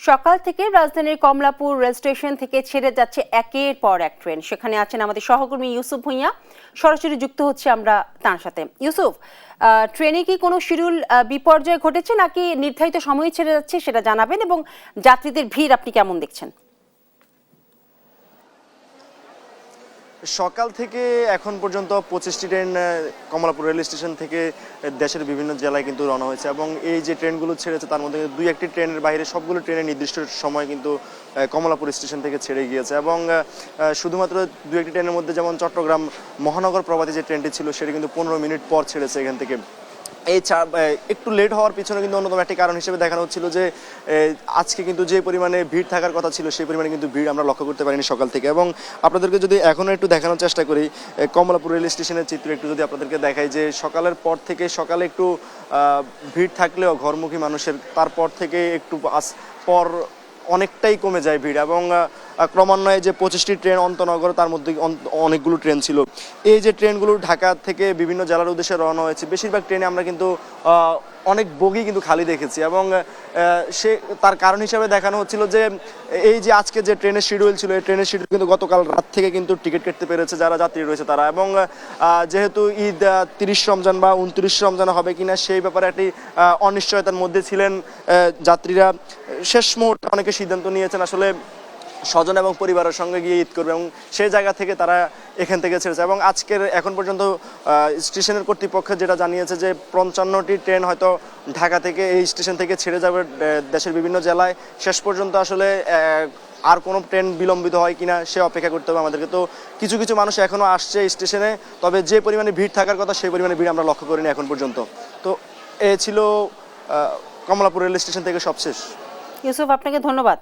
সকাল থেকে রাজধানীর কমলাপুর রেল স্টেশন থেকে ছেড়ে যাচ্ছে একের পর এক ট্রেন। সেখানে আছেন আমাদের সহকর্মী ইউসুফ ভুঁইয়া, সরাসরি যুক্ত হচ্ছে আমরা তার সাথে। ইউসুফ, ট্রেনে কি কোনো শিডিউল বিপর্যয় ঘটেছে নাকি নির্ধারিত সময়ে ছেড়ে যাচ্ছে সেটা জানাবেন, এবং যাত্রীদের ভিড় আপনি কেমন দেখছেন? সকাল থেকে এখন পর্যন্ত 25টি ট্রেন কমলাপুর রেল স্টেশন থেকে দেশের বিভিন্ন জেলায় কিন্তু রওনা হয়েছে, এবং এই যে ট্রেনগুলো ছেড়েছে তার মধ্যে দুই একটি ট্রেনের বাইরে সবগুলো ট্রেনের নির্দিষ্ট সময় কিন্তু কমলাপুর স্টেশন থেকে ছেড়ে গিয়েছে। এবং শুধুমাত্র দু একটি ট্রেনের মধ্যে যেমন চট্টগ্রাম মহানগর প্রভাতী যে ট্রেনটি ছিল সেটি কিন্তু 15 মিনিট পর ছেড়েছে এখান থেকে। এই একটু লেট হওয়ার পিছনে কিন্তু অন্যতম একটি কারণ হিসেবে দেখানো হচ্ছিল যে আজকে কিন্তু যে পরিমাণে ভিড় থাকার কথা ছিল সেই পরিমাণে কিন্তু ভিড় আমরা লক্ষ্য করতে পারিনি সকাল থেকে। এবং আপনাদেরকে যদি এখনও একটু দেখানোর চেষ্টা করি কমলাপুর রেল স্টেশনের চিত্র একটু যদি আপনাদেরকে দেখাই, যে সকালের পর থেকে সকালে একটু ভিড় থাকলেও ঘরমুখী মানুষের তারপর থেকে একটু পর অনেকটাই কমে যায় ভিড়। এবং ক্রমান্বয়ে যে 25টি ট্রেন অন্তনগর, তার মধ্যে অনেকগুলো ট্রেন ছিল। এই যে ট্রেনগুলো ঢাকা থেকে বিভিন্ন জেলার উদ্দেশ্যে রওনা হয়েছে, বেশিরভাগ ট্রেনে আমরা কিন্তু অনেক বগি কিন্তু খালি দেখেছি। এবং সে তার কারণ হিসাবে দেখানো হচ্ছিল যে এই যে আজকে যে ট্রেনের শিডিউল ছিল, এই ট্রেনের শিডিউল কিন্তু গতকাল রাত থেকে কিন্তু টিকিট কাটতে পেরেছে যারা যাত্রী রয়েছে তারা। এবং যেহেতু ঈদ 30 রমজান বা 29 রমজান হবে কিনা সেই ব্যাপারে একটি অনিশ্চয়তার মধ্যে ছিলেন যাত্রীরা। শেষ মুহূর্তে অনেকে সিদ্ধান্ত নিয়েছেন আসলে স্বজন এবং পরিবারের সঙ্গে গিয়ে ঈদ করবে, এবং সেই জায়গা থেকে তারা এখান থেকে ছেড়েছে। এবং আজকের এখন পর্যন্ত স্টেশনের কর্তৃপক্ষ যেটা জানিয়েছে যে 55টি ট্রেন হয়তো ঢাকা থেকে এই স্টেশন থেকে ছেড়ে যাবে দেশের বিভিন্ন জেলায়। শেষ পর্যন্ত আসলে আর কোনো ট্রেন বিলম্বিত হয় কিনা সে অপেক্ষা করতে হবে আমাদেরকে। তো কিছু কিছু মানুষ এখনও আসছে স্টেশনে, তবে যে পরিমাণে ভিড় থাকার কথা সেই পরিমাণে ভিড় আমরা লক্ষ্য করিনি এখন পর্যন্ত। তো এ ছিল কমলাপুর রেল স্টেশন থেকে সবশেষ। ইউসুফ, আপনাকে ধন্যবাদ।